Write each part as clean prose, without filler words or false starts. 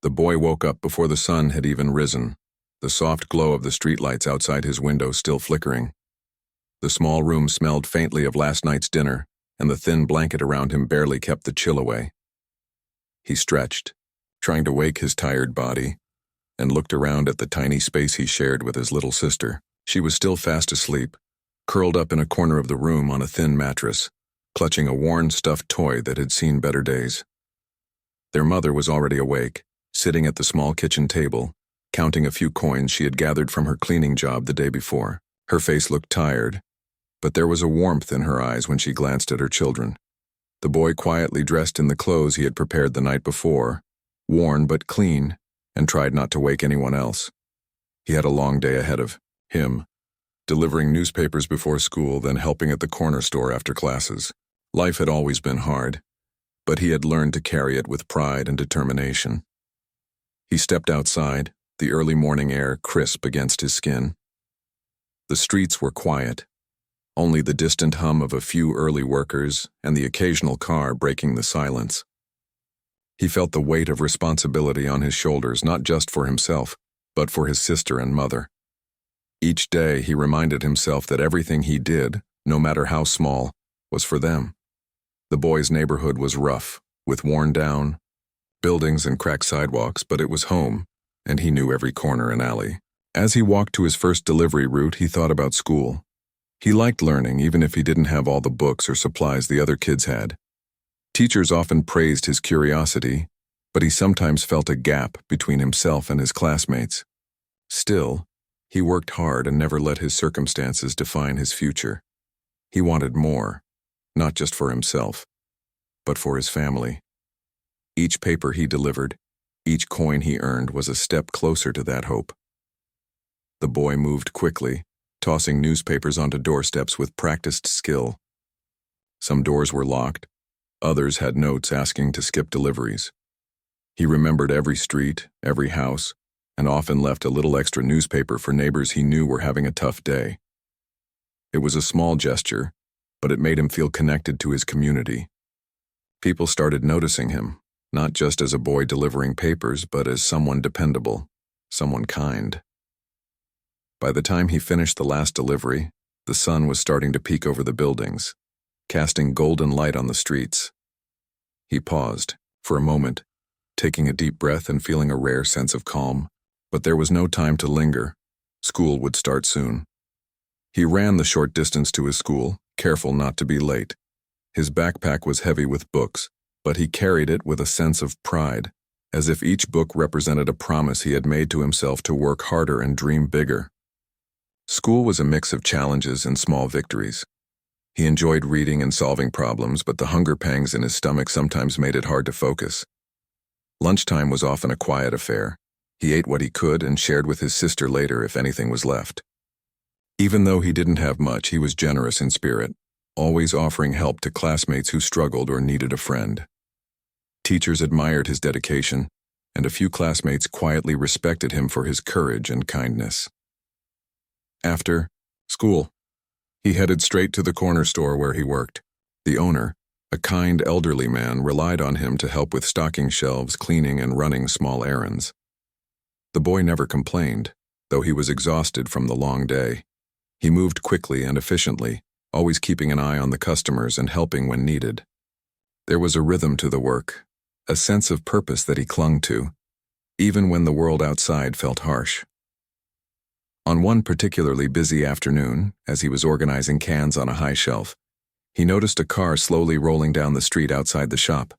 The boy woke up before the sun had even risen, the soft glow of the streetlights outside his window still flickering. The small room smelled faintly of last night's dinner, and the thin blanket around him barely kept the chill away. He stretched, trying to wake his tired body, and looked around at the tiny space he shared with his little sister. She was still fast asleep, curled up in a corner of the room on a thin mattress, clutching a worn stuffed toy that had seen better days. Their mother was already awake, sitting at the small kitchen table, counting a few coins she had gathered from her cleaning job the day before. Her face looked tired, but there was a warmth in her eyes when she glanced at her children. The boy quietly dressed in the clothes he had prepared the night before, worn but clean, and tried not to wake anyone else. He had a long day ahead of him, delivering newspapers before school, then helping at the corner store after classes. Life had always been hard, but he had learned to carry it with pride and determination. He stepped outside, the early morning air crisp against his skin. The streets were quiet, only the distant hum of a few early workers and the occasional car breaking the silence. He felt the weight of responsibility on his shoulders, not just for himself, but for his sister and mother. Each day he reminded himself that everything he did, no matter how small, was for them. The boy's neighborhood was rough, with worn-down buildings and cracked sidewalks, but it was home, and he knew every corner and alley. As he walked to his first delivery route, he thought about school. He liked learning, even if he didn't have all the books or supplies the other kids had. Teachers often praised his curiosity, but he sometimes felt a gap between himself and his classmates. Still, he worked hard and never let his circumstances define his future. He wanted more, not just for himself, but for his family. Each paper he delivered, each coin he earned was a step closer to that hope. The boy moved quickly, tossing newspapers onto doorsteps with practiced skill. Some doors were locked, others had notes asking to skip deliveries. He remembered every street, every house, and often left a little extra newspaper for neighbors he knew were having a tough day. It was a small gesture, but it made him feel connected to his community. People started noticing him, not just as a boy delivering papers, but as someone dependable, someone kind. By the time he finished the last delivery, the sun was starting to peek over the buildings, casting golden light on the streets. He paused, for a moment, taking a deep breath and feeling a rare sense of calm, but there was no time to linger. School would start soon. He ran the short distance to his school, careful not to be late. His backpack was heavy with books, but he carried it with a sense of pride, as if each book represented a promise he had made to himself to work harder and dream bigger. School was a mix of challenges and small victories. He enjoyed reading and solving problems, but the hunger pangs in his stomach sometimes made it hard to focus. Lunchtime was often a quiet affair. He ate what he could and shared with his sister later if anything was left. Even though he didn't have much, he was generous in spirit, always offering help to classmates who struggled or needed a friend. Teachers admired his dedication, and a few classmates quietly respected him for his courage and kindness. After school, he headed straight to the corner store where he worked. The owner, a kind elderly man, relied on him to help with stocking shelves, cleaning, and running small errands. The boy never complained, though he was exhausted from the long day. He moved quickly and efficiently, always keeping an eye on the customers and helping when needed. There was a rhythm to the work, a sense of purpose that he clung to, even when the world outside felt harsh. On one particularly busy afternoon, as he was organizing cans on a high shelf, he noticed a car slowly rolling down the street outside the shop.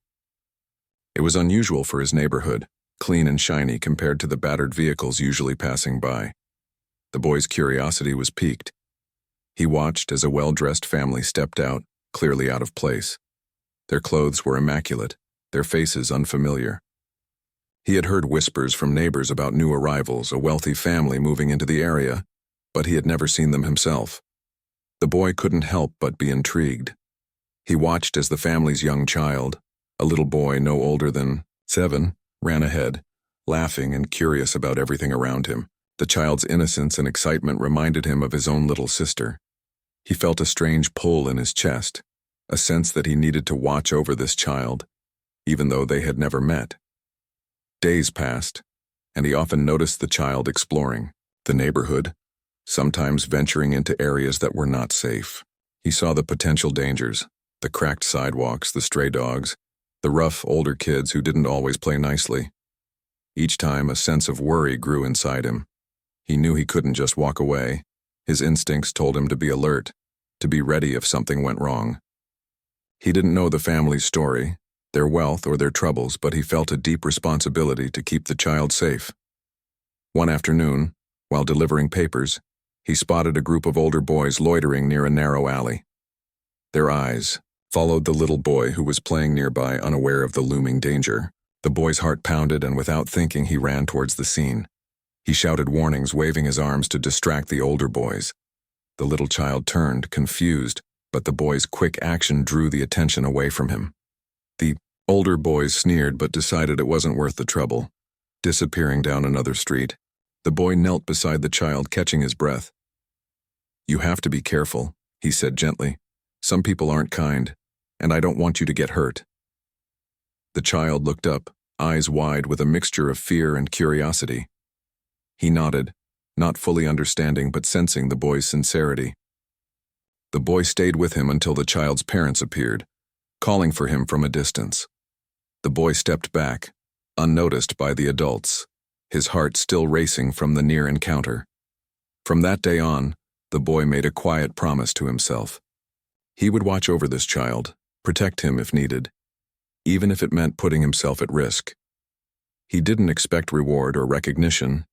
It was unusual for his neighborhood, clean and shiny compared to the battered vehicles usually passing by. The boy's curiosity was piqued. He watched as a well-dressed family stepped out, clearly out of place. Their clothes were immaculate, their faces unfamiliar. He had heard whispers from neighbors about new arrivals, a wealthy family moving into the area, but he had never seen them himself. The boy couldn't help but be intrigued. He watched as the family's young child, a little boy no older than 7, ran ahead, laughing and curious about everything around him. The child's innocence and excitement reminded him of his own little sister. He felt a strange pull in his chest, a sense that he needed to watch over this child, even though they had never met. Days passed, and he often noticed the child exploring the neighborhood, sometimes venturing into areas that were not safe. He saw the potential dangers, the cracked sidewalks, the stray dogs, the rough older kids who didn't always play nicely. Each time, a sense of worry grew inside him. He knew he couldn't just walk away. His instincts told him to be alert, to be ready if something went wrong. He didn't know the family's story, their wealth or their troubles, but he felt a deep responsibility to keep the child safe. One afternoon, while delivering papers, he spotted a group of older boys loitering near a narrow alley. Their eyes followed the little boy who was playing nearby, unaware of the looming danger. The boy's heart pounded, and without thinking, he ran towards the scene. He shouted warnings, waving his arms to distract the older boys. The little child turned, confused, but the boy's quick action drew the attention away from him. The older boys sneered but decided it wasn't worth the trouble. Disappearing down another street, the boy knelt beside the child, catching his breath. "You have to be careful," he said gently. "Some people aren't kind, and I don't want you to get hurt." The child looked up, eyes wide with a mixture of fear and curiosity. He nodded, not fully understanding but sensing the boy's sincerity. The boy stayed with him until the child's parents appeared, calling for him from a distance. The boy stepped back, unnoticed by the adults, his heart still racing from the near encounter. From that day on, the boy made a quiet promise to himself. He would watch over this child, protect him if needed, even if it meant putting himself at risk. He didn't expect reward or recognition.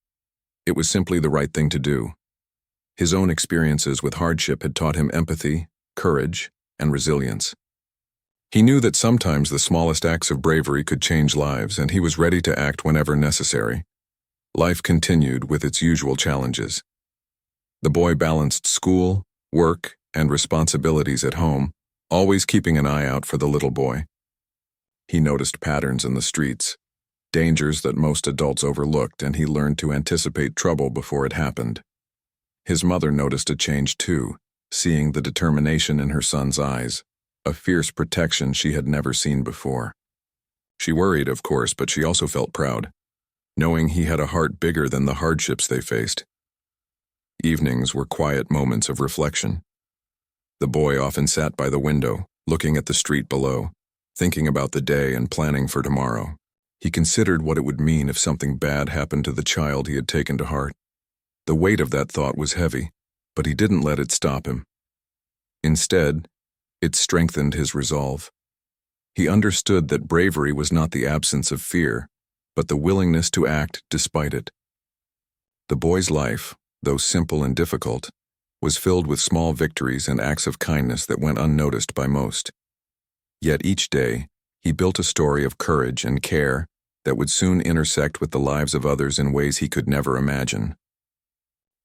It was simply the right thing to do. His own experiences with hardship had taught him empathy, courage, and resilience. He knew that sometimes the smallest acts of bravery could change lives, and he was ready to act whenever necessary. Life continued with its usual challenges. The boy balanced school, work, and responsibilities at home, always keeping an eye out for the little boy. He noticed patterns in the streets, dangers that most adults overlooked, and he learned to anticipate trouble before it happened. His mother noticed a change too, seeing the determination in her son's eyes, a fierce protection she had never seen before. She worried, of course, but she also felt proud, knowing he had a heart bigger than the hardships they faced. Evenings were quiet moments of reflection. The boy often sat by the window, looking at the street below, thinking about the day and planning for tomorrow. He considered what it would mean if something bad happened to the child he had taken to heart. The weight of that thought was heavy, but he didn't let it stop him. Instead, it strengthened his resolve. He understood that bravery was not the absence of fear, but the willingness to act despite it. The boy's life, though simple and difficult, was filled with small victories and acts of kindness that went unnoticed by most. Yet each day, he built a story of courage and care that would soon intersect with the lives of others in ways he could never imagine.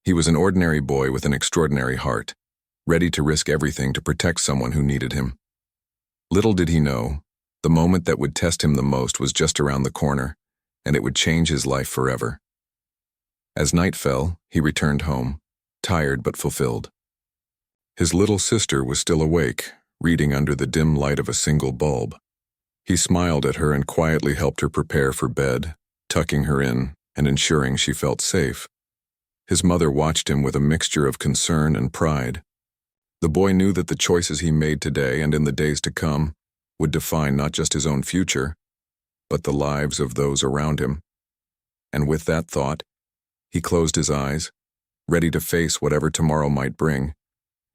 He was an ordinary boy with an extraordinary heart, ready to risk everything to protect someone who needed him. Little did he know, the moment that would test him the most was just around the corner, and it would change his life forever. As night fell, he returned home, tired but fulfilled. His little sister was still awake, reading under the dim light of a single bulb. He smiled at her and quietly helped her prepare for bed, tucking her in and ensuring she felt safe. His mother watched him with a mixture of concern and pride. The boy knew that the choices he made today and in the days to come would define not just his own future, but the lives of those around him. And with that thought, he closed his eyes, ready to face whatever tomorrow might bring,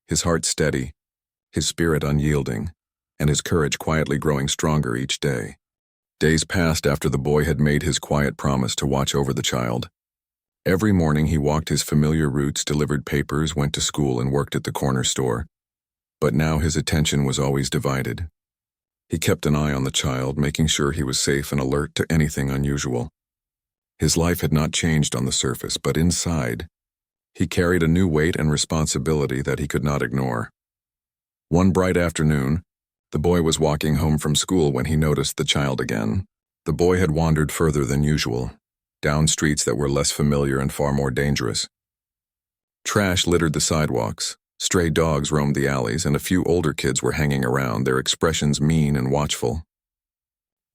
his heart steady, his spirit unyielding, and his courage quietly growing stronger each day. Days passed after the boy had made his quiet promise to watch over the child. Every morning he walked his familiar routes, delivered papers, went to school, and worked at the corner store. But now his attention was always divided. He kept an eye on the child, making sure he was safe and alert to anything unusual. His life had not changed on the surface, but inside, he carried a new weight and responsibility that he could not ignore. One bright afternoon, the boy was walking home from school when he noticed the child again. The boy had wandered further than usual, down streets that were less familiar and far more dangerous. Trash littered the sidewalks, stray dogs roamed the alleys, and a few older kids were hanging around, their expressions mean and watchful.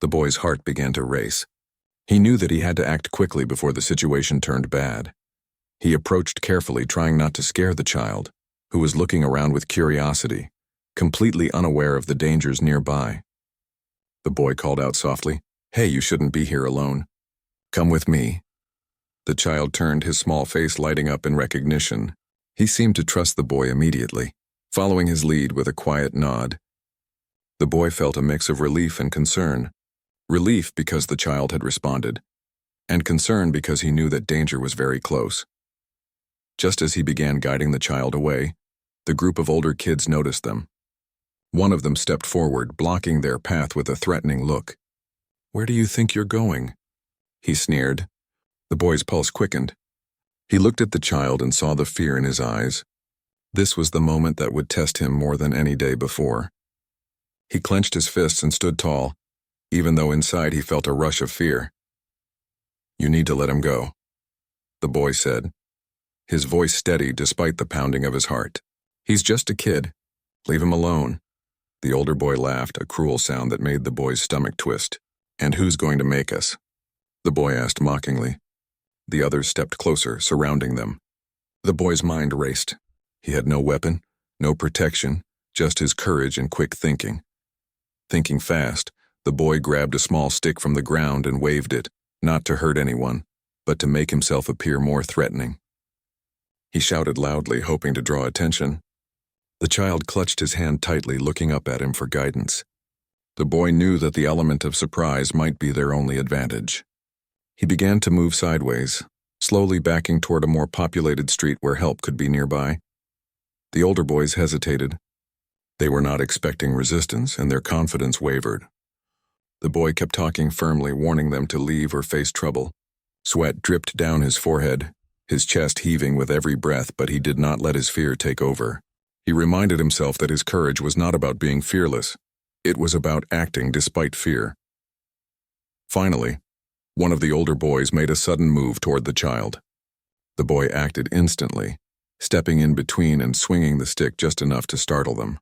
The boy's heart began to race. He knew that he had to act quickly before the situation turned bad. He approached carefully, trying not to scare the child, who was looking around with curiosity, completely unaware of the dangers nearby. The boy called out softly, "Hey, you shouldn't be here alone. Come with me." The child turned, his small face lighting up in recognition. He seemed to trust the boy immediately, following his lead with a quiet nod. The boy felt a mix of relief and concern. Relief because the child had responded, and concern because he knew that danger was very close. Just as he began guiding the child away, the group of older kids noticed them. One of them stepped forward, blocking their path with a threatening look. "Where do you think you're going?" he sneered. The boy's pulse quickened. He looked at the child and saw the fear in his eyes. This was the moment that would test him more than any day before. He clenched his fists and stood tall, even though inside he felt a rush of fear. "You need to let him go," the boy said, his voice steady despite the pounding of his heart. "He's just a kid. Leave him alone." The older boy laughed, a cruel sound that made the boy's stomach twist. "And who's going to make us?" the boy asked mockingly. The others stepped closer, surrounding them. The boy's mind raced. He had no weapon, no protection, just his courage and quick thinking. Thinking fast, the boy grabbed a small stick from the ground and waved it, not to hurt anyone, but to make himself appear more threatening. He shouted loudly, hoping to draw attention. The child clutched his hand tightly, looking up at him for guidance. The boy knew that the element of surprise might be their only advantage. He began to move sideways, slowly backing toward a more populated street where help could be nearby. The older boys hesitated. They were not expecting resistance, and their confidence wavered. The boy kept talking firmly, warning them to leave or face trouble. Sweat dripped down his forehead, his chest heaving with every breath, but he did not let his fear take over. He reminded himself that his courage was not about being fearless. It was about acting despite fear. Finally, one of the older boys made a sudden move toward the child. The boy acted instantly, stepping in between and swinging the stick just enough to startle them.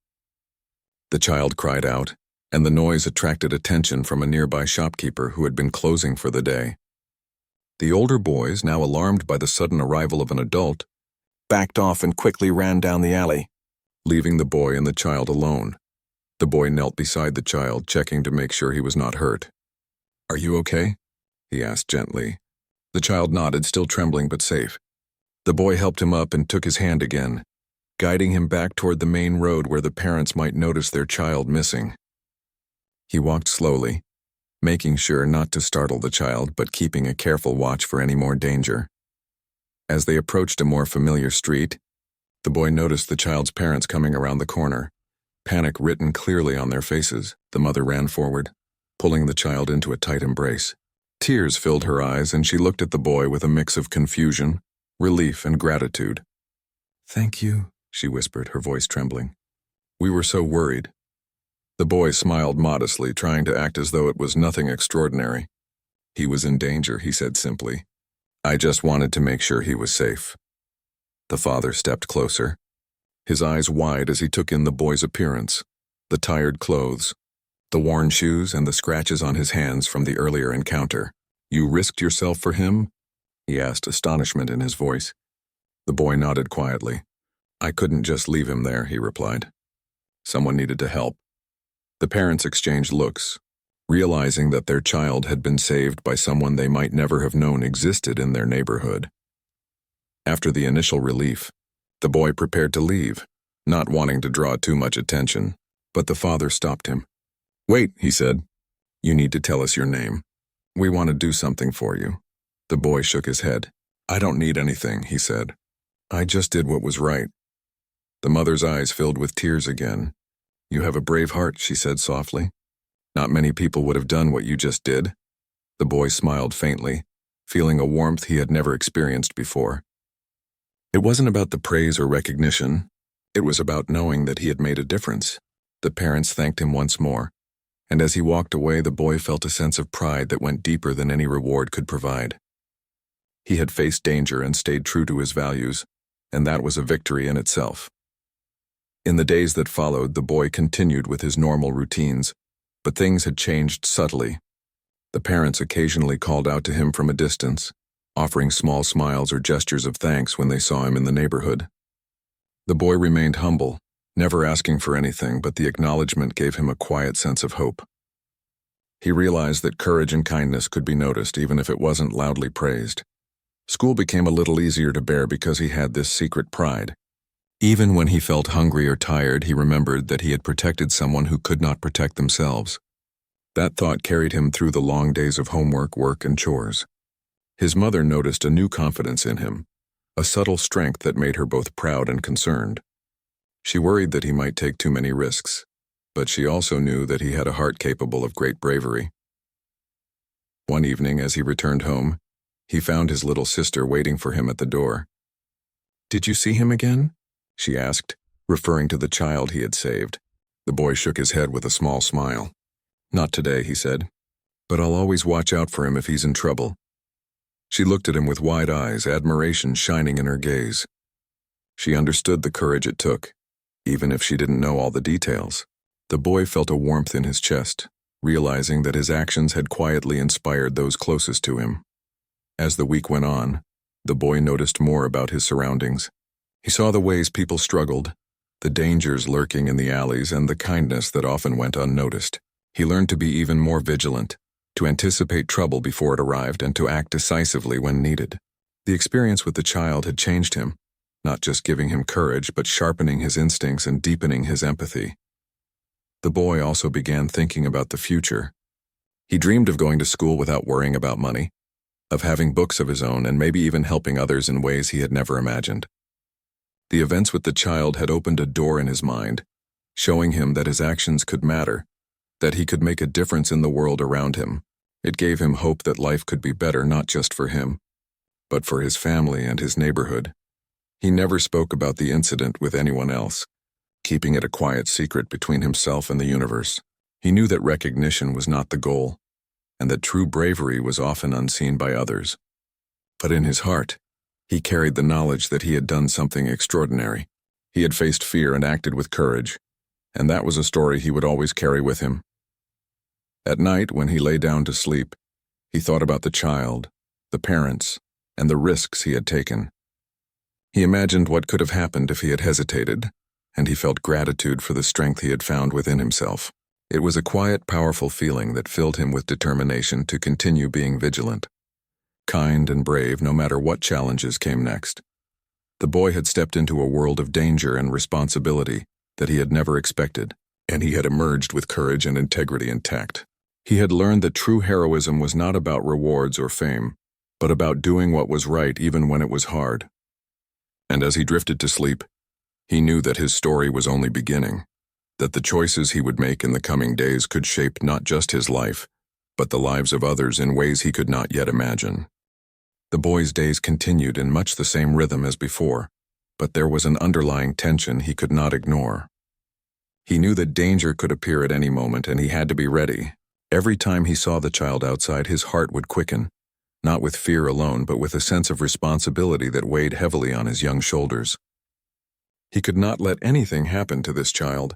The child cried out, and the noise attracted attention from a nearby shopkeeper who had been closing for the day. The older boys, now alarmed by the sudden arrival of an adult, backed off and quickly ran down the alley, leaving the boy and the child alone. The boy knelt beside the child, checking to make sure he was not hurt. "Are you okay?" he asked gently. The child nodded, still trembling but safe. The boy helped him up and took his hand again, guiding him back toward the main road where the parents might notice their child missing. He walked slowly, making sure not to startle the child but keeping a careful watch for any more danger. As they approached a more familiar street, the boy noticed the child's parents coming around the corner. Panic written clearly on their faces, the mother ran forward, pulling the child into a tight embrace. Tears filled her eyes, and she looked at the boy with a mix of confusion, relief, and gratitude. "Thank you," she whispered, her voice trembling. "We were so worried." The boy smiled modestly, trying to act as though it was nothing extraordinary. "He was in danger," he said simply. "I just wanted to make sure he was safe." The father stepped closer, his eyes wide as he took in the boy's appearance, the tired clothes, the worn shoes, and the scratches on his hands from the earlier encounter. "You risked yourself for him?" he asked, astonishment in his voice. The boy nodded quietly. "I couldn't just leave him there," he replied. "Someone needed to help." The parents exchanged looks, realizing that their child had been saved by someone they might never have known existed in their neighborhood. After the initial relief, the boy prepared to leave, not wanting to draw too much attention, but the father stopped him. "Wait," he said. "You need to tell us your name. We want to do something for you." The boy shook his head. "I don't need anything," he said. "I just did what was right." The mother's eyes filled with tears again. "You have a brave heart," she said softly. "Not many people would have done what you just did." The boy smiled faintly, feeling a warmth he had never experienced before. It wasn't about the praise or recognition. It was about knowing that he had made a difference. The parents thanked him once more, and as he walked away, the boy felt a sense of pride that went deeper than any reward could provide. He had faced danger and stayed true to his values, and that was a victory in itself. In the days that followed, the boy continued with his normal routines, but things had changed subtly. The parents occasionally called out to him from a distance, offering small smiles or gestures of thanks when they saw him in the neighborhood. The boy remained humble, never asking for anything, but the acknowledgement gave him a quiet sense of hope. He realized that courage and kindness could be noticed even if it wasn't loudly praised. School became a little easier to bear because he had this secret pride. Even when he felt hungry or tired, he remembered that he had protected someone who could not protect themselves. That thought carried him through the long days of homework, work, and chores. His mother noticed a new confidence in him, a subtle strength that made her both proud and concerned. She worried that he might take too many risks, but she also knew that he had a heart capable of great bravery. One evening, as he returned home, he found his little sister waiting for him at the door. "Did you see him again?" she asked, referring to the child he had saved. The boy shook his head with a small smile. "Not today," he said, "but I'll always watch out for him if he's in trouble." She looked at him with wide eyes, admiration shining in her gaze. She understood the courage it took, even if she didn't know all the details. The boy felt a warmth in his chest, realizing that his actions had quietly inspired those closest to him. As the week went on, the boy noticed more about his surroundings. He saw the ways people struggled, the dangers lurking in the alleys, and the kindness that often went unnoticed. He learned to be even more vigilant, to anticipate trouble before it arrived, and to act decisively when needed. The experience with the child had changed him, not just giving him courage, but sharpening his instincts and deepening his empathy. The boy also began thinking about the future. He dreamed of going to school without worrying about money, of having books of his own, and maybe even helping others in ways he had never imagined. The events with the child had opened a door in his mind, showing him that his actions could matter, that he could make a difference in the world around him. It gave him hope that life could be better not just for him, but for his family and his neighborhood. He never spoke about the incident with anyone else, keeping it a quiet secret between himself and the universe. He knew that recognition was not the goal, and that true bravery was often unseen by others. But in his heart, he carried the knowledge that he had done something extraordinary. He had faced fear and acted with courage, and that was a story he would always carry with him. At night, when he lay down to sleep, he thought about the child, the parents, and the risks he had taken. He imagined what could have happened if he had hesitated, and he felt gratitude for the strength he had found within himself. It was a quiet, powerful feeling that filled him with determination to continue being vigilant, kind and brave no matter what challenges came next. The boy had stepped into a world of danger and responsibility that he had never expected, and he had emerged with courage and integrity intact. He had learned that true heroism was not about rewards or fame, but about doing what was right even when it was hard. And as he drifted to sleep, he knew that his story was only beginning, that the choices he would make in the coming days could shape not just his life, but the lives of others in ways he could not yet imagine. The boy's days continued in much the same rhythm as before, but there was an underlying tension he could not ignore. He knew that danger could appear at any moment, and he had to be ready. Every time he saw the child outside, his heart would quicken, not with fear alone, but with a sense of responsibility that weighed heavily on his young shoulders. He could not let anything happen to this child,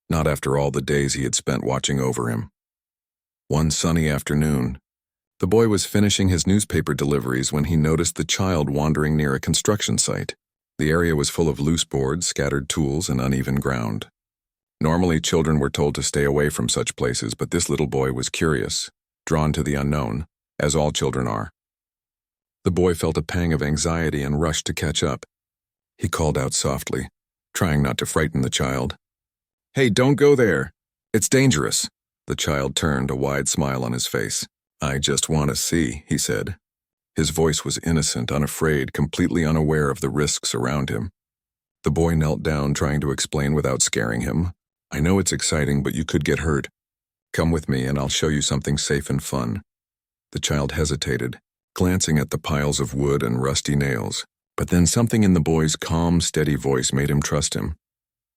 not after all the days he had spent watching over him. One sunny afternoon, the boy was finishing his newspaper deliveries when he noticed the child wandering near a construction site. The area was full of loose boards, scattered tools, and uneven ground. Normally, children were told to stay away from such places, but this little boy was curious, drawn to the unknown, as all children are. The boy felt a pang of anxiety and rushed to catch up. He called out softly, trying not to frighten the child. "Hey, don't go there. It's dangerous." The child turned, a wide smile on his face. "I just want to see," he said. His voice was innocent, unafraid, completely unaware of the risks around him. The boy knelt down, trying to explain without scaring him. "I know it's exciting, but you could get hurt. Come with me and I'll show you something safe and fun." The child hesitated, glancing at the piles of wood and rusty nails, but then something in the boy's calm, steady voice made him trust him.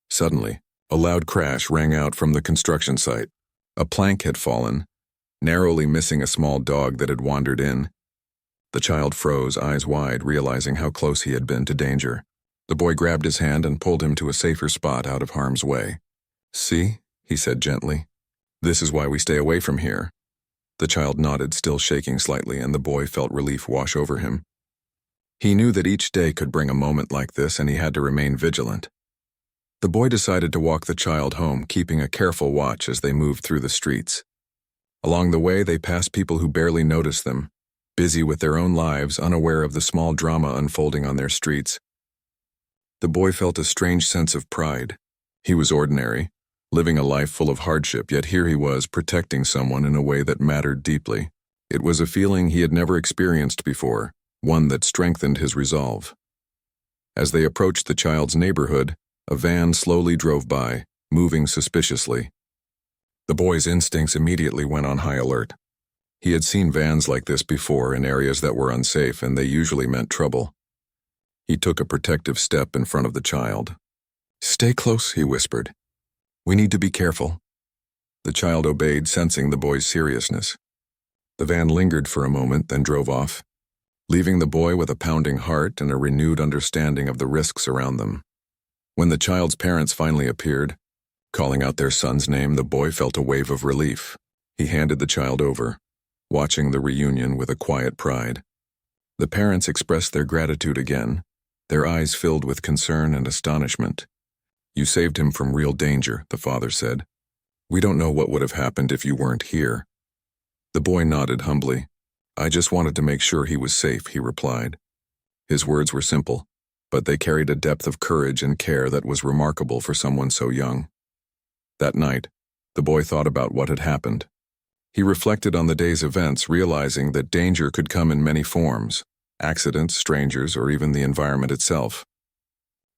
Suddenly, a loud crash rang out from the construction site. A plank had fallen, narrowly missing a small dog that had wandered in. The child froze, eyes wide, realizing how close he had been to danger. The boy grabbed his hand and pulled him to a safer spot out of harm's way. "See," he said gently, "this is why we stay away from here. The child nodded, still shaking slightly, and the boy felt relief wash over him. He knew that each day could bring a moment like this, and he had to remain vigilant. The boy decided to walk the child home, keeping a careful watch as they moved through the streets. Along the way, they passed people who barely noticed them, busy with their own lives, unaware of the small drama unfolding on their streets. The boy felt a strange sense of pride. He was ordinary, living a life full of hardship, yet here he was protecting someone in a way that mattered deeply. It was a feeling he had never experienced before, one that strengthened his resolve. As they approached the child's neighborhood, a van slowly drove by, moving suspiciously. The boy's instincts immediately went on high alert. He had seen vans like this before in areas that were unsafe, and they usually meant trouble. He took a protective step in front of the child. "Stay close," he whispered. "We need to be careful." The child obeyed, sensing the boy's seriousness. The van lingered for a moment, then drove off, leaving the boy with a pounding heart and a renewed understanding of the risks around them. When the child's parents finally appeared, calling out their son's name, the boy felt a wave of relief. He handed the child over, watching the reunion with a quiet pride. The parents expressed their gratitude again, their eyes filled with concern and astonishment. "You saved him from real danger," the father said. "We don't know what would have happened if you weren't here." The boy nodded humbly. "I just wanted to make sure he was safe," he replied. His words were simple, but they carried a depth of courage and care that was remarkable for someone so young. That night, the boy thought about what had happened. He reflected on the day's events, realizing that danger could come in many forms: accidents, strangers, or even the environment itself.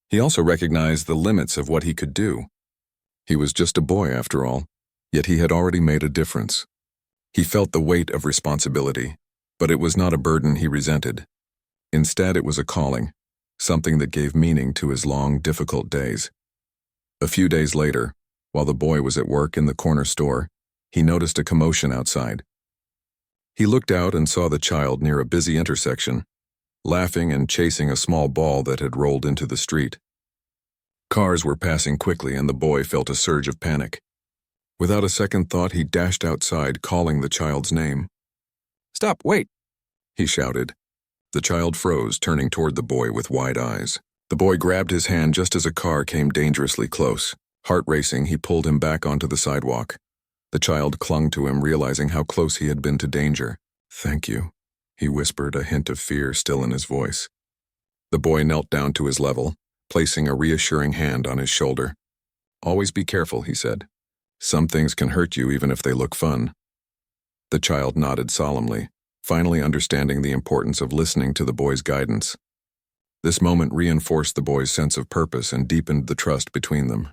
He also recognized the limits of what he could do. He was just a boy after all, yet he had already made a difference. He felt the weight of responsibility, but it was not a burden he resented. Instead, it was a calling, something that gave meaning to his long, difficult days. A few days later, while the boy was at work in the corner store, he noticed a commotion outside. He looked out and saw the child near a busy intersection, laughing and chasing a small ball that had rolled into the street. Cars were passing quickly, and the boy felt a surge of panic. Without a second thought, he dashed outside, calling the child's name. "Stop, wait!" he shouted. The child froze, turning toward the boy with wide eyes. The boy grabbed his hand just as a car came dangerously close. Heart racing, he pulled him back onto the sidewalk. The child clung to him, realizing how close he had been to danger. "Thank you," he whispered, a hint of fear still in his voice. The boy knelt down to his level, placing a reassuring hand on his shoulder. "Always be careful," he said. "Some things can hurt you even if they look fun." The child nodded solemnly, finally understanding the importance of listening to the boy's guidance. This moment reinforced the boy's sense of purpose and deepened the trust between them.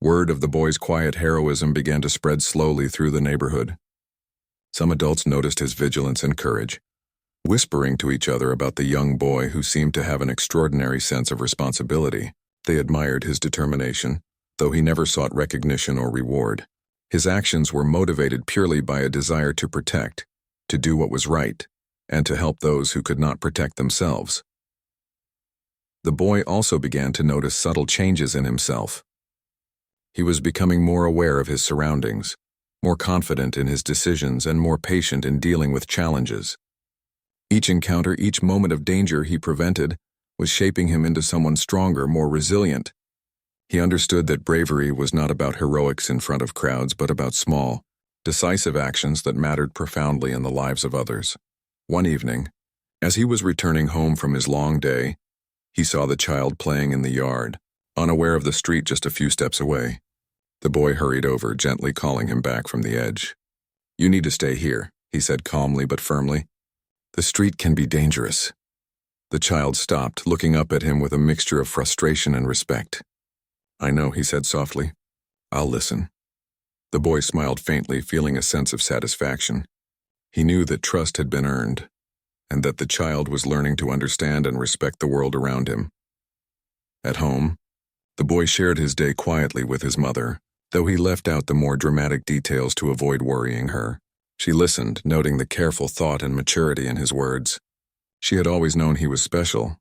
Word of the boy's quiet heroism began to spread slowly through the neighborhood. Some adults noticed his vigilance and courage, whispering to each other about the young boy who seemed to have an extraordinary sense of responsibility. They admired his determination, though he never sought recognition or reward. His actions were motivated purely by a desire to protect, to do what was right, and to help those who could not protect themselves. The boy also began to notice subtle changes in himself. He was becoming more aware of his surroundings, more confident in his decisions, and more patient in dealing with challenges. Each encounter, each moment of danger he prevented, was shaping him into someone stronger, more resilient. He understood that bravery was not about heroics in front of crowds, but about small, decisive actions that mattered profoundly in the lives of others. One evening, as he was returning home from his long day, he saw the child playing in the yard, unaware of the street just a few steps away. The boy hurried over, gently calling him back from the edge. "You need to stay here," he said calmly but firmly. "The street can be dangerous." The child stopped, looking up at him with a mixture of frustration and respect. "I know," he said softly. "I'll listen." The boy smiled faintly, feeling a sense of satisfaction. He knew that trust had been earned, and that the child was learning to understand and respect the world around him. At home, the boy shared his day quietly with his mother, though he left out the more dramatic details to avoid worrying her. She listened, noting the careful thought and maturity in his words. She had always known he was special,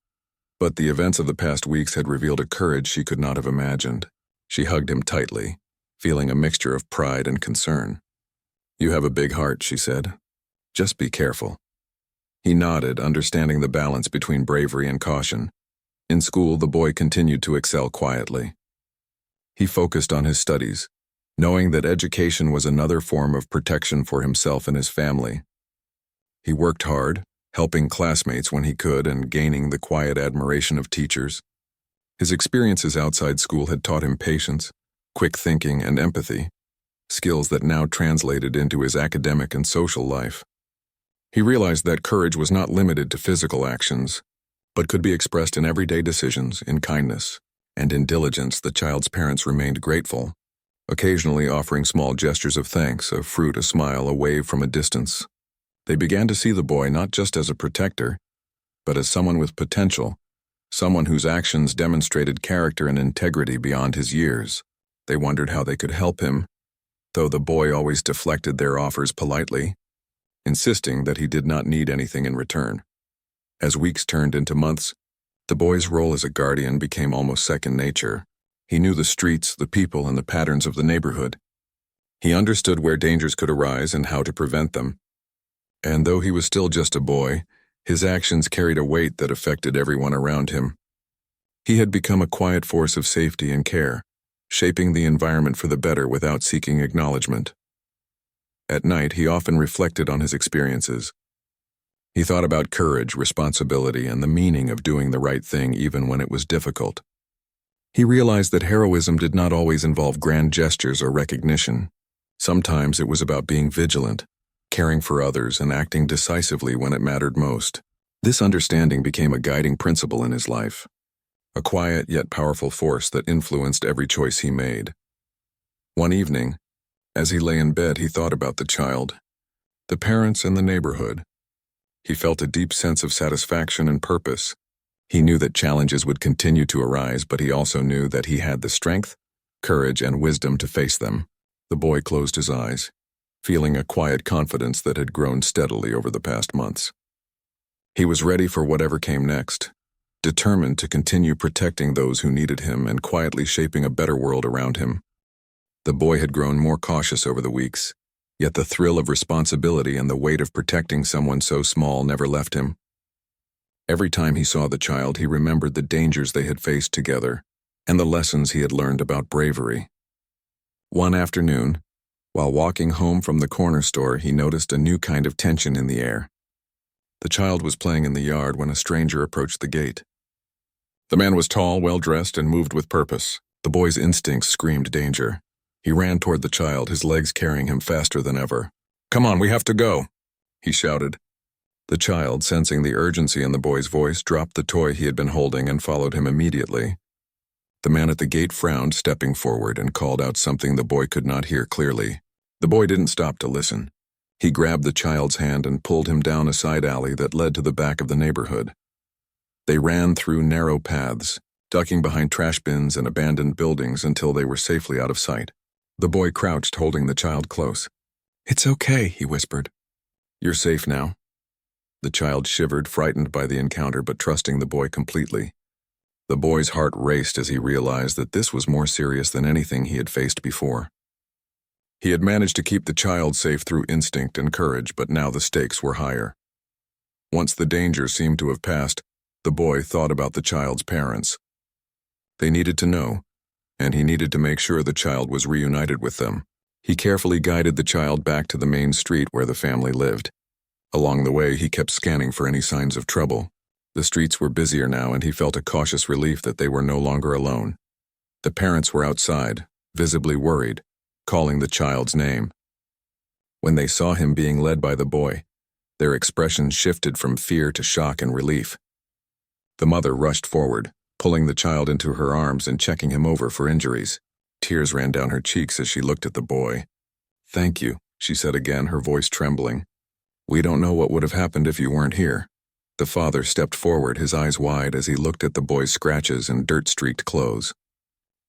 but the events of the past weeks had revealed a courage she could not have imagined. She hugged him tightly, feeling a mixture of pride and concern. You have a big heart, she said. Just be careful. He nodded, understanding the balance between bravery and caution. In school, the boy continued to excel quietly. He focused on his studies, knowing that education was another form of protection for himself and his family. He worked hard, helping classmates when he could and gaining the quiet admiration of teachers. His experiences outside school had taught him patience, quick thinking, and empathy, skills that now translated into his academic and social life. He realized that courage was not limited to physical actions, but could be expressed in everyday decisions, in kindness, and in diligence. The child's parents remained grateful, occasionally offering small gestures of thanks, a fruit, a smile, a wave from a distance. They began to see the boy not just as a protector, but as someone with potential, someone whose actions demonstrated character and integrity beyond his years. They wondered how they could help him, though the boy always deflected their offers politely, insisting that he did not need anything in return. As weeks turned into months, the boy's role as a guardian became almost second nature. He knew the streets, the people, and the patterns of the neighborhood. He understood where dangers could arise and how to prevent them. And though he was still just a boy, his actions carried a weight that affected everyone around him. He had become a quiet force of safety and care, shaping the environment for the better without seeking acknowledgement. At night, he often reflected on his experiences. He thought about courage, responsibility, and the meaning of doing the right thing even when it was difficult. He realized that heroism did not always involve grand gestures or recognition. Sometimes it was about being vigilant, caring for others, and acting decisively when it mattered most. This understanding became a guiding principle in his life, a quiet yet powerful force that influenced every choice he made. One evening, as he lay in bed, he thought about the child, the parents, and the neighborhood. He felt a deep sense of satisfaction and purpose. He knew that challenges would continue to arise, but he also knew that he had the strength, courage, and wisdom to face them. The boy closed his eyes, feeling a quiet confidence that had grown steadily over the past months. He was ready for whatever came next, determined to continue protecting those who needed him and quietly shaping a better world around him. The boy had grown more cautious over the weeks, yet the thrill of responsibility and the weight of protecting someone so small never left him. Every time he saw the child, he remembered the dangers they had faced together and the lessons he had learned about bravery. One afternoon, while walking home from the corner store, he noticed a new kind of tension in the air. The child was playing in the yard when a stranger approached the gate. The man was tall, well-dressed, and moved with purpose. The boy's instincts screamed danger. He ran toward the child, his legs carrying him faster than ever. "Come on, we have to go," he shouted. The child, sensing the urgency in the boy's voice, dropped the toy he had been holding and followed him immediately. The man at the gate frowned, stepping forward, and called out something the boy could not hear clearly. The boy didn't stop to listen. He grabbed the child's hand and pulled him down a side alley that led to the back of the neighborhood. They ran through narrow paths, ducking behind trash bins and abandoned buildings until they were safely out of sight. The boy crouched, holding the child close. "It's okay," he whispered. "You're safe now." The child shivered, frightened by the encounter but trusting the boy completely. The boy's heart raced as he realized that this was more serious than anything he had faced before. He had managed to keep the child safe through instinct and courage, but now the stakes were higher. Once the danger seemed to have passed, the boy thought about the child's parents. They needed to know, and he needed to make sure the child was reunited with them. He carefully guided the child back to the main street where the family lived. Along the way, he kept scanning for any signs of trouble. The streets were busier now, and he felt a cautious relief that they were no longer alone. The parents were outside, visibly worried, calling the child's name. When they saw him being led by the boy, their expressions shifted from fear to shock and relief. The mother rushed forward, pulling the child into her arms and checking him over for injuries. Tears ran down her cheeks as she looked at the boy. "Thank you," she said again, her voice trembling. "We don't know what would have happened if you weren't here." The father stepped forward, his eyes wide as he looked at the boy's scratches and dirt-streaked clothes.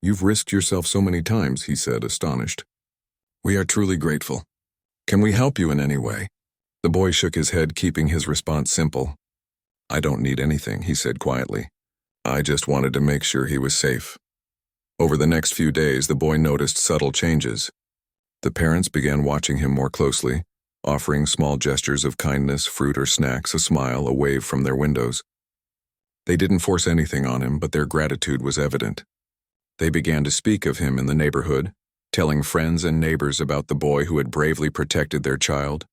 "You've risked yourself so many times," he said, astonished. "We are truly grateful. Can we help you in any way?" The boy shook his head, keeping his response simple. "I don't need anything," he said quietly. "I just wanted to make sure he was safe." Over the next few days, the boy noticed subtle changes. The parents began watching him more closely, offering small gestures of kindness, fruit or snacks, a smile, a wave from their windows. They didn't force anything on him, but their gratitude was evident. They began to speak of him in the neighborhood, telling friends and neighbors about the boy who had bravely protected their child.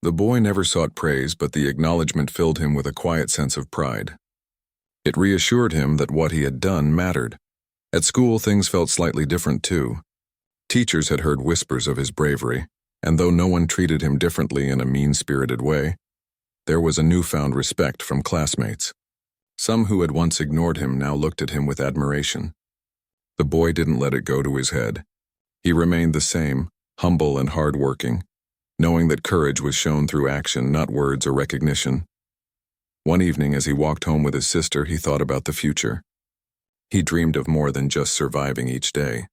The boy never sought praise, but the acknowledgement filled him with a quiet sense of pride. It reassured him that what he had done mattered. At school, things felt slightly different too. Teachers had heard whispers of his bravery, and though no one treated him differently in a mean-spirited way, there was a newfound respect from classmates. Some who had once ignored him now looked at him with admiration. The boy didn't let it go to his head. He remained the same, humble and hard-working, knowing that courage was shown through action, not words or recognition. One evening, as he walked home with his sister, he thought about the future. He dreamed of more than just surviving each day.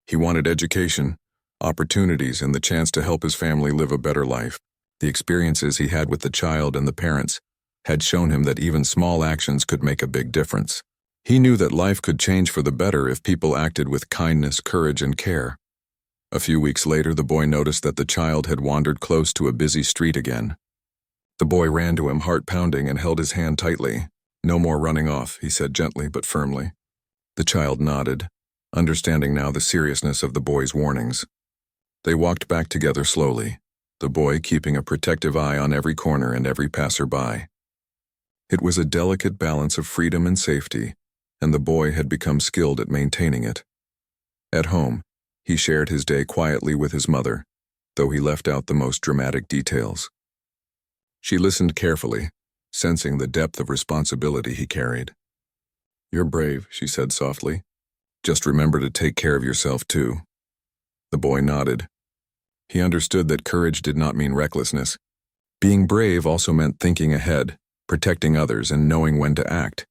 He wanted education, opportunities, and the chance to help his family live a better life. The experiences he had with the child and the parents had shown him that even small actions could make a big difference. He knew that life could change for the better if people acted with kindness, courage, and care. A few weeks later, the boy noticed that the child had wandered close to a busy street again. The boy ran to him, heart pounding, and held his hand tightly. "No more running off," he said gently but firmly. The child nodded, understanding now the seriousness of the boy's warnings. They walked back together slowly, the boy keeping a protective eye on every corner and every passerby. It was a delicate balance of freedom and safety, and the boy had become skilled at maintaining it. At home, he shared his day quietly with his mother, though he left out the most dramatic details. She listened carefully, sensing the depth of responsibility he carried. "You're brave," she said softly. "Just remember to take care of yourself too." The boy nodded. He understood that courage did not mean recklessness. Being brave also meant thinking ahead, protecting others, and knowing when to act.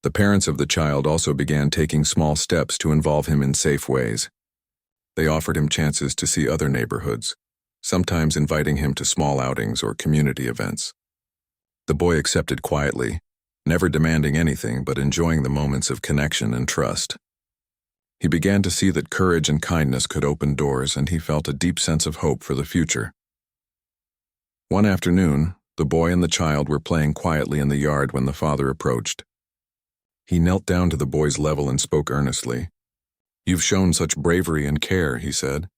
The parents of the child also began taking small steps to involve him in safe ways. They offered him chances to see other neighborhoods, sometimes inviting him to small outings or community events. The boy accepted quietly, never demanding anything but enjoying the moments of connection and trust. He began to see that courage and kindness could open doors, and he felt a deep sense of hope for the future. One afternoon, the boy and the child were playing quietly in the yard when the father approached. He knelt down to the boy's level and spoke earnestly. "You've shown such bravery and care," he said.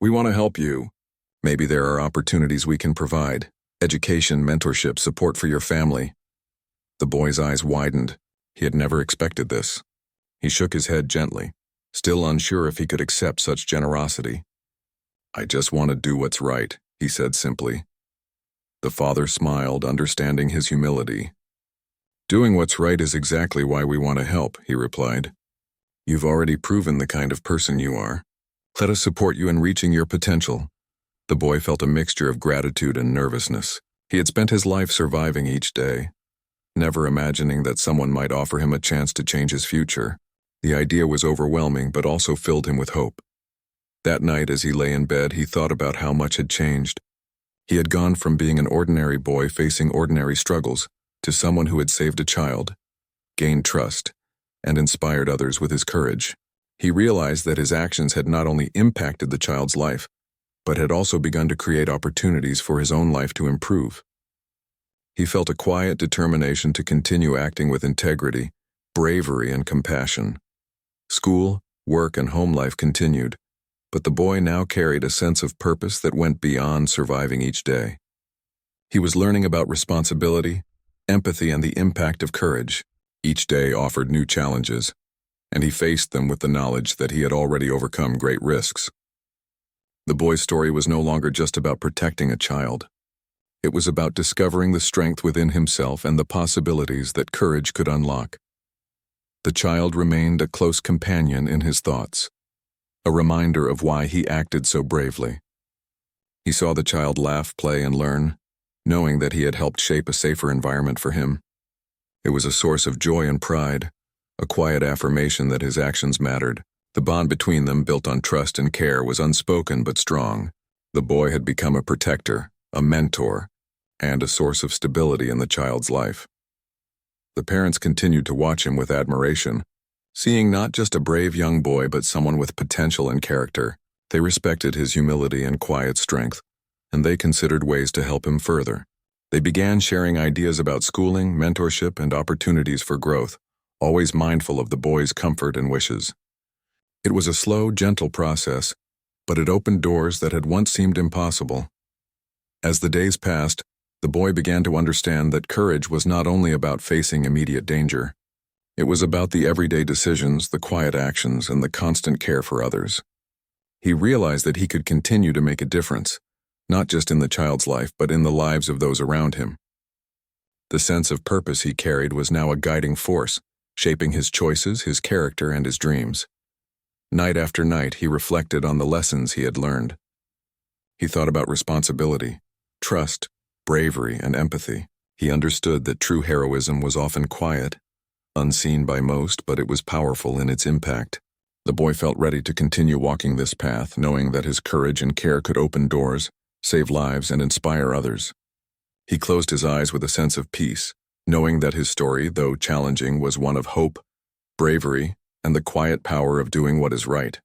"We want to help you. Maybe there are opportunities we can provide. Education, mentorship, support for your family." The boy's eyes widened. He had never expected this. He shook his head gently, still unsure if he could accept such generosity. "I just want to do what's right," he said simply. The father smiled, understanding his humility. "Doing what's right is exactly why we want to help," he replied. "You've already proven the kind of person you are. Let us support you in reaching your potential." The boy felt a mixture of gratitude and nervousness. He had spent his life surviving each day, never imagining that someone might offer him a chance to change his future. The idea was overwhelming, but also filled him with hope. That night, as he lay in bed, he thought about how much had changed. He had gone from being an ordinary boy facing ordinary struggles to someone who had saved a child, gained trust, and inspired others with his courage. He realized that his actions had not only impacted the child's life, but had also begun to create opportunities for his own life to improve. He felt a quiet determination to continue acting with integrity, bravery, and compassion. School, work, and home life continued, but the boy now carried a sense of purpose that went beyond surviving each day. He was learning about responsibility, empathy, and the impact of courage. Each day offered new challenges, and he faced them with the knowledge that he had already overcome great risks. The boy's story was no longer just about protecting a child. It was about discovering the strength within himself and the possibilities that courage could unlock. The child remained a close companion in his thoughts, a reminder of why he acted so bravely. He saw the child laugh, play, and learn, knowing that he had helped shape a safer environment for him. It was a source of joy and pride, a quiet affirmation that his actions mattered. The bond between them, built on trust and care, was unspoken but strong. The boy had become a protector, a mentor, and a source of stability in the child's life. The parents continued to watch him with admiration, seeing not just a brave young boy but someone with potential and character. They respected his humility and quiet strength, and they considered ways to help him further. They began sharing ideas about schooling, mentorship, and opportunities for growth, always mindful of the boy's comfort and wishes. It was a slow, gentle process, but it opened doors that had once seemed impossible. As the days passed, the boy began to understand that courage was not only about facing immediate danger. It was about the everyday decisions, the quiet actions, and the constant care for others. He realized that he could continue to make a difference, not just in the child's life, but in the lives of those around him. The sense of purpose he carried was now a guiding force, shaping his choices, his character, and his dreams. Night after night, he reflected on the lessons he had learned. He thought about responsibility, trust, bravery, and empathy. He understood that true heroism was often quiet, unseen by most, but it was powerful in its impact. The boy felt ready to continue walking this path, knowing that his courage and care could open doors, save lives, and inspire others. He closed his eyes with a sense of peace, knowing that his story, though challenging, was one of hope, bravery, and the quiet power of doing what is right.